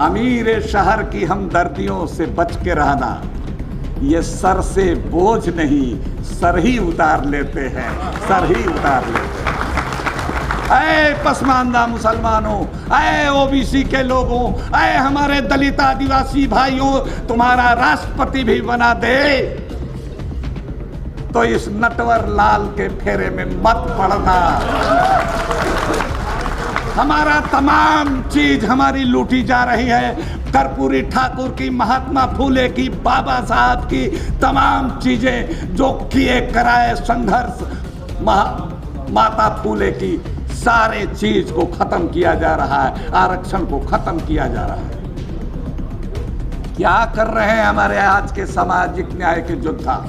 अमीर शहर की हमदर्दियों से बच के रहना, ये सर से बोझ नहीं सर ही उतार लेते हैं, सर ही उतार लेते हैं। ऐ पसमानदा मुसलमानों, ऐ ओबीसी के लोगों, ऐ हमारे दलित आदिवासी भाइयों, तुम्हारा राष्ट्रपति भी बना दे तो इस नटवर लाल के फेरे में मत पड़ना। हमारा तमाम चीज हमारी लूटी जा रही है। कर्पूरी ठाकुर की, महात्मा फूले की, बाबा साहब की तमाम चीजें जो किए कराए संघर्ष, माता फूले की सारे चीज को खत्म किया जा रहा है, आरक्षण को खत्म किया जा रहा है। क्या कर रहे हैं हमारे आज के सामाजिक न्याय के योद्धा?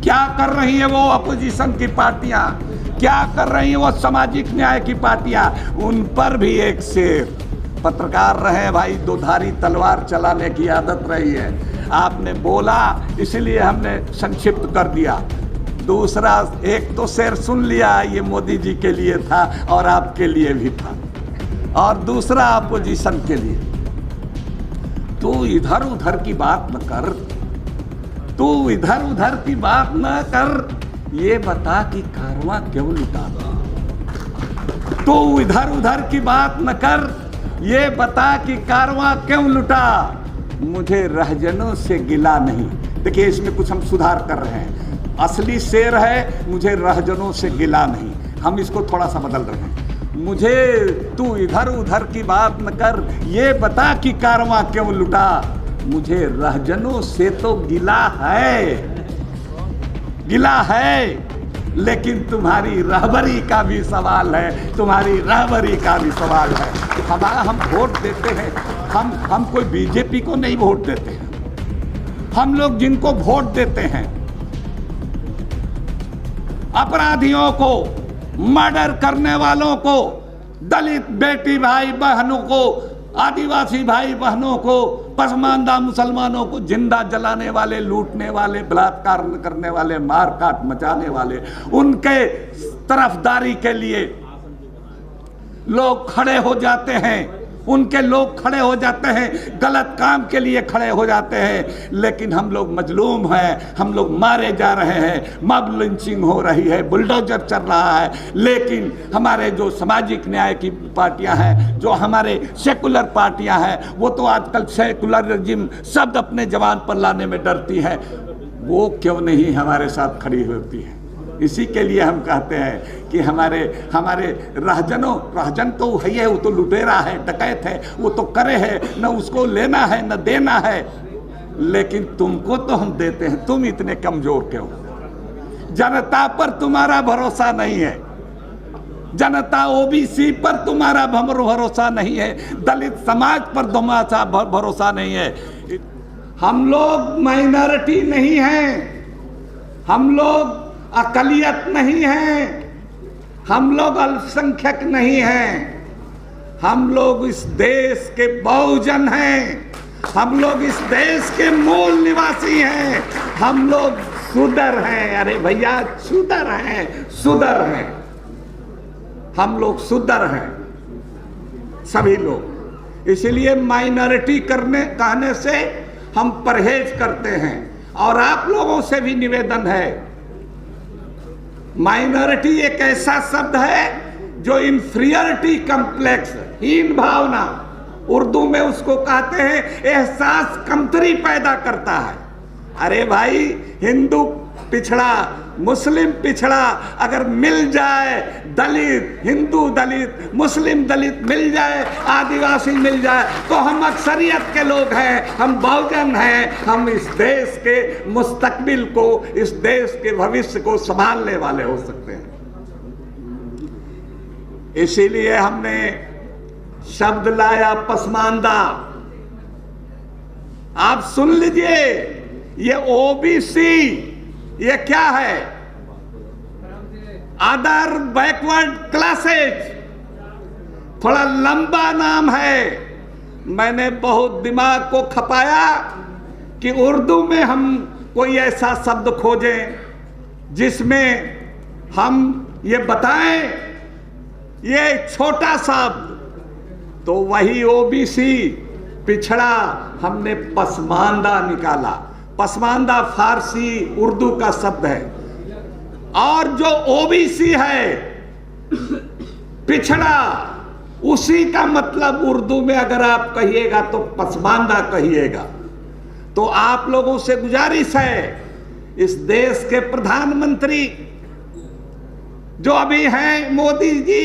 क्या कर रही है वो अपोजिशन की पार्टियां? क्या कर रही है वो सामाजिक न्याय की पार्टियां? उन पर भी एक शेर। पत्रकार रहे भाई, दोधारी तलवार चलाने की आदत रही है। आपने बोला इसलिए हमने संक्षिप्त कर दिया। दूसरा एक तो शेर सुन लिया, ये मोदी जी के लिए था और आपके लिए भी था, और दूसरा अपोजिशन के लिए। तू इधर उधर की बात न कर, तू इधर उधर की बात न कर, ये बता कि कारवां क्यों लुटा? तू इधर उधर की बात न कर, ये बता कि कारवां क्यों लुटा? मुझे रहजनों से गिला नहीं। देखिए इसमें कुछ हम सुधार कर रहे हैं। असली शेर है मुझे रहजनों से गिला नहीं, हम इसको थोड़ा सा बदल रहे हैं। मुझे तू इधर उधर की बात न कर, ये बता कि कारवां क्यों लुटा? मुझे रहजनों से तो गिला है, गिला है, लेकिन तुम्हारी रहबरी का भी सवाल है, तुम्हारी रहबरी का भी सवाल है। हम वोट देते हैं, हम कोई बीजेपी को नहीं वोट देते हैं। हम लोग जिनको वोट देते हैं, अपराधियों को, मर्डर करने वालों को, दलित बेटी भाई बहनों को, आदिवासी भाई बहनों को, पसमानदा मुसलमानों को, जिंदा जलाने वाले, लूटने वाले, बलात्कार करने वाले, मार काट मचाने वाले, उनके तरफदारी के लिए लोग खड़े हो जाते हैं। उनके लोग खड़े हो जाते हैं, गलत काम के लिए खड़े हो जाते हैं। लेकिन हम लोग मजलूम हैं, हम लोग मारे जा रहे हैं, मॉब लिंचिंग हो रही है, बुलडोजर चल रहा है। लेकिन हमारे जो सामाजिक न्याय की पार्टियां हैं, जो हमारे सेकुलर पार्टियां हैं, वो तो आजकल सेकुलरिज्म शब्द अपने जबान पर लाने में डरती हैं। वो क्यों नहीं हमारे साथ खड़ी होती है? इसी के लिए हम कहते हैं कि हमारे रहजन तो है, वो तो लुटेरा है, डकैत है, वो तो करे है, न उसको लेना है न देना है। लेकिन तुमको तो हम देते हैं, तुम इतने कमजोर क्यों? जनता पर तुम्हारा भरोसा नहीं है, जनता ओबीसी पर तुम्हारा भरोसा नहीं है, दलित समाज पर तुम्हारा भरोसा नहीं है। हम लोग माइनॉरिटी नहीं हैं, हम लोग अकलियत नहीं है, हम लोग अल्पसंख्यक नहीं हैं, हम लोग इस देश के बहुजन हैं, हम लोग इस देश के मूल निवासी हैं, हम लोग सुदर हैं। अरे भैया सुदर हैं, सुदर हैं, हम लोग सुदर हैं सभी लोग। इसलिए माइनॉरिटी कहने से हम परहेज करते हैं। और आप लोगों से भी निवेदन है, माइनॉरिटी एक ऐसा शब्द है जो इंफीरियरिटी कम्प्लेक्स, हीन भावना, उर्दू में उसको कहते हैं, एहसास कमतरी पैदा करता है। अरे भाई, हिंदू पिछड़ा, मुस्लिम पिछड़ा अगर मिल जाए, दलित, हिंदू दलित, मुस्लिम दलित मिल जाए, आदिवासी मिल जाए, तो हम अक्सरियत के लोग हैं, हम बहुजन हैं, हम इस देश के मुस्तकबिल को, इस देश के भविष्य को संभालने वाले हो सकते हैं। इसीलिए हमने शब्द लाया पसमानदा। आप सुन लीजिए, ये ओबीसी ये क्या है? अदर बैकवर्ड क्लासेज, थोड़ा लंबा नाम है। मैंने बहुत दिमाग को खपाया कि उर्दू में हम कोई ऐसा शब्द खोजें जिसमें हम ये बताएं, ये छोटा शब्द, तो वही ओबीसी पिछड़ा हमने पसमानदा निकाला। पसमानदा फारसी उर्दू का शब्द है, और जो ओबीसी है पिछड़ा, उसी का मतलब उर्दू में अगर आप कहिएगा तो पसमानदा कहिएगा। तो आप लोगों से गुजारिश है, इस देश के प्रधानमंत्री जो अभी हैं मोदी जी,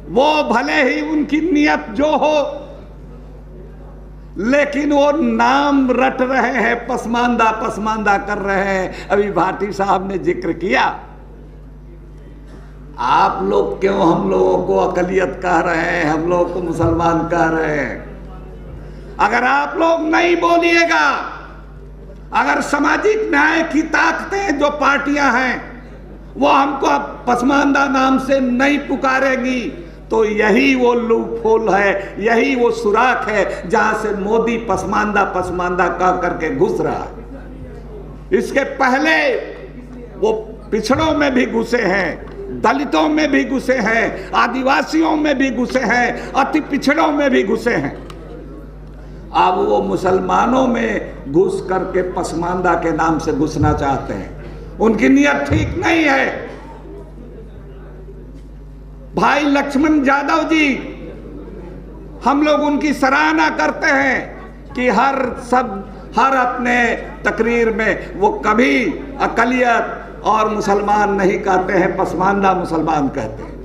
वो भले ही उनकी नियत जो हो, लेकिन वो नाम रट रहे हैं, पसमानदा पसमानदा कर रहे हैं। अभी भाटी साहब ने जिक्र किया, आप लोग क्यों हम लोगों को अकलियत कह रहे हैं, हम लोगों को मुसलमान कह रहे हैं? अगर आप लोग नहीं बोलिएगा, अगर सामाजिक न्याय की ताकतें जो पार्टियां हैं वो हमको अब पसमानदा नाम से नहीं पुकारेगी, तो यही वो लूपहोल है, यही वो सुराख है जहां से मोदी पसमानदा पसमानदा कह करके घुस रहा है। इसके पहले वो पिछड़ों में भी घुसे हैं, दलितों में भी घुसे हैं, आदिवासियों में भी घुसे हैं, अति पिछड़ों में भी घुसे हैं। अब वो मुसलमानों में घुस करके पसमानदा के नाम से घुसना चाहते हैं। उनकी नियत ठीक नहीं है। भाई लक्ष्मण यादव जी, हम लोग उनकी सराहना करते हैं कि हर अपने तकरीर में वो कभी अकलियत और मुसलमान नहीं कहते हैं, पसमानदा मुसलमान कहते हैं।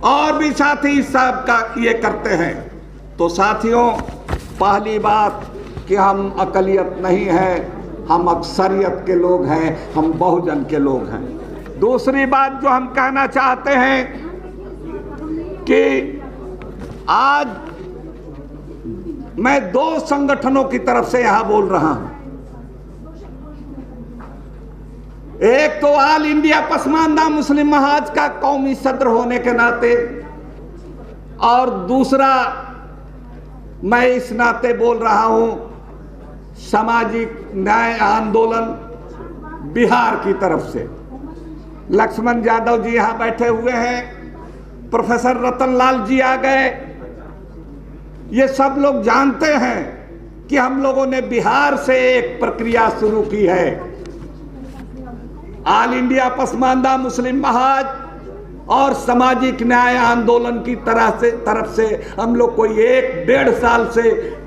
और भी साथी सब का ये करते हैं। तो साथियों, पहली बात कि हम अकलियत नहीं हैं, हम अक्सरियत के लोग हैं, हम बहुजन के लोग हैं। दूसरी बात जो हम कहना चाहते हैं कि आज मैं दो संगठनों की तरफ से यहां बोल रहा हूं। एक तो ऑल इंडिया पसमानदा मुस्लिम महाज का कौमी सदर होने के नाते, और दूसरा मैं इस नाते बोल रहा हूं सामाजिक न्याय आंदोलन बिहार की तरफ से। लक्ष्मण यादव जी यहां बैठे हुए हैं, प्रोफेसर रतन लाल जी आ गए। ये सब लोग जानते हैं कि हम लोगों ने बिहार से एक प्रक्रिया शुरू की है। ऑल इंडिया पसमानदा मुस्लिम महाज और सामाजिक न्याय आंदोलन की तरफ से हम लोग कोई 1-1.5 साल से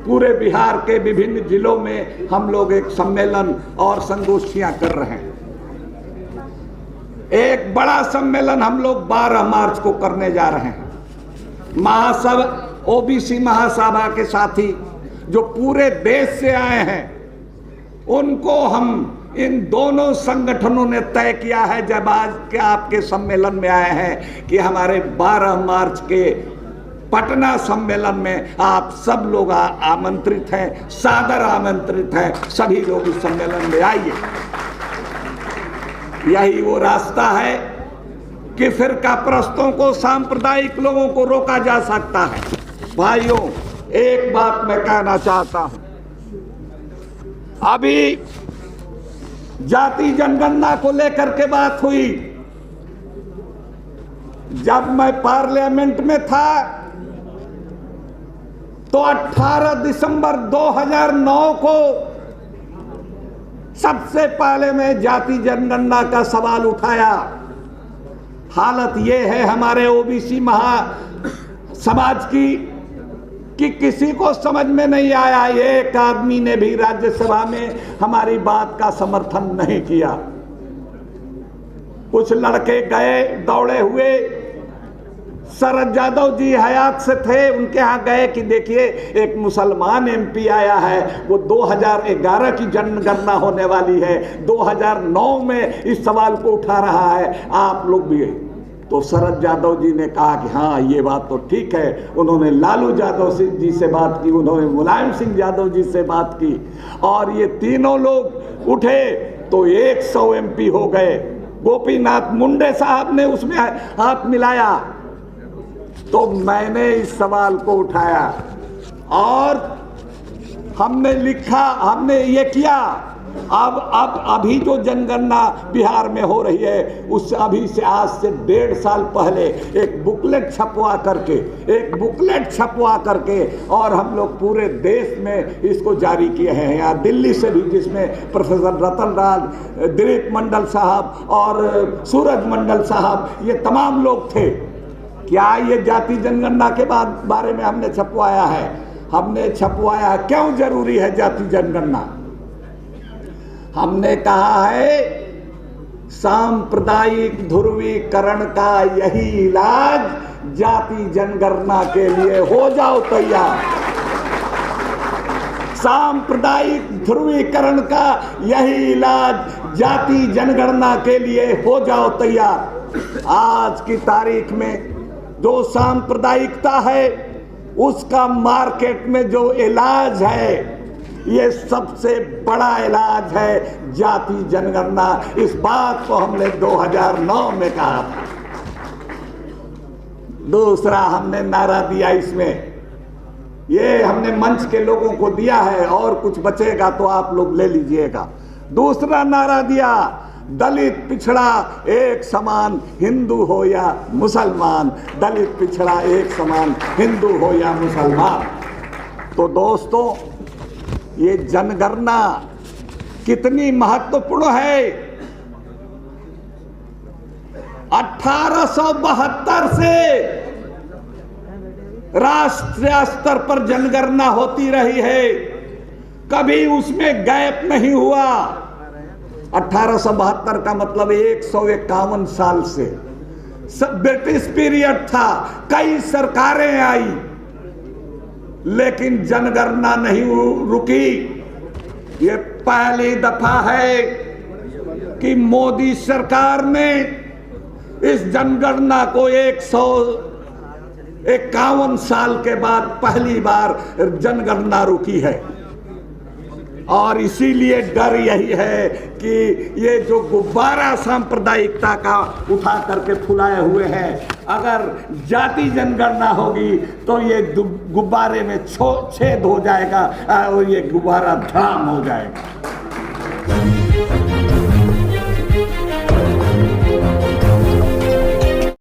पूरे बिहार के विभिन्न जिलों में हम लोग एक सम्मेलन और संगोष्ठियां कर रहे हैं। एक बड़ा सम्मेलन हम लोग 12 मार्च को करने जा रहे हैं। महासभा, ओबीसी महासभा के साथी जो पूरे देश से आए हैं, उनको हम इन दोनों संगठनों ने तय किया है, जब आज के आपके सम्मेलन में आए हैं, कि हमारे 12 मार्च के पटना सम्मेलन में आप सब लोग आमंत्रित हैं, सादर आमंत्रित हैं। सभी लोग इस सम्मेलन में आइए। यही वो रास्ता है कि फिरका परस्तों को, सांप्रदायिक लोगों को रोका जा सकता है। भाइयों, एक बात मैं कहना चाहता हूं, अभी जाति जनगणना को लेकर के बात हुई। जब मैं पार्लियामेंट में था तो 18 दिसंबर 2009 को सबसे पहले मैं जाति जनगणना का सवाल उठाया। हालत यह है हमारे ओबीसी समाज की कि किसी को समझ में नहीं आया। एक आदमी ने भी राज्यसभा में हमारी बात का समर्थन नहीं किया। कुछ लड़के गए दौड़े हुए, शरद यादव जी हयात से थे, उनके यहाँ गए कि देखिए एक मुसलमान एमपी आया है, वो 2011 की जनगणना होने वाली है, 2009 में इस सवाल को उठा रहा है, आप लोग भी। तो शरद यादव जी ने कहा कि हाँ ये बात तो ठीक है। उन्होंने लालू यादव जी से बात की, उन्होंने मुलायम सिंह यादव जी से बात की, और ये तीनों लोग उठे तो 100 एमपी हो गए। गोपीनाथ मुंडे साहब ने उसमें हाथ मिलाया। तो मैंने इस सवाल को उठाया और हमने लिखा, हमने ये किया अब अभी जो जनगणना बिहार में हो रही है, उस अभी से आज से 1.5 साल पहले एक बुकलेट छपवा करके और हम लोग पूरे देश में इसको जारी किए हैं। यहाँ दिल्ली से भी, जिसमें प्रोफेसर रतन राज, दिलीप मंडल साहब और सूरज मंडल साहब, ये तमाम लोग थे। क्या ये जाति जनगणना के बारे में हमने छपवाया है? हमने छपवाया। क्यों जरूरी है जाति जनगणना? हमने कहा है सांप्रदायिक ध्रुवीकरण का यही इलाज, जाति जनगणना के लिए हो जाओ तैयार। सांप्रदायिक ध्रुवीकरण का यही इलाज, जाति जनगणना के लिए हो जाओ तैयार। आज की तारीख में जो सांप्रदायिकता है, उसका मार्केट में जो इलाज है, ये सबसे बड़ा इलाज है जाति जनगणना। इस बात को हमने 2009 में कहा था। दूसरा हमने नारा दिया, इसमें ये हमने मंच के लोगों को दिया है, और कुछ बचेगा तो आप लोग ले लीजिएगा। दूसरा नारा दिया, दलित पिछड़ा एक समान, हिंदू हो या मुसलमान। दलित पिछड़ा एक समान, हिंदू हो या मुसलमान। तो दोस्तों, ये जनगणना कितनी महत्वपूर्ण है। 1872 से राष्ट्रीय स्तर पर जनगणना होती रही है, कभी उसमें गैप नहीं हुआ। 1872 का मतलब 151 साल से ब्रिटिश पीरियड था, कई सरकारें आई, लेकिन जनगणना नहीं रुकी। ये पहली दफा है कि मोदी सरकार ने इस जनगणना को 151 साल के बाद पहली बार जनगणना रुकी है। और इसीलिए डर यही है कि ये जो गुब्बारा सांप्रदायिकता का उठा करके फुलाए हुए हैं, अगर जाति जनगणना होगी तो ये गुब्बारे में छेद हो जाएगा और ये गुब्बारा धड़ाम हो जाएगा।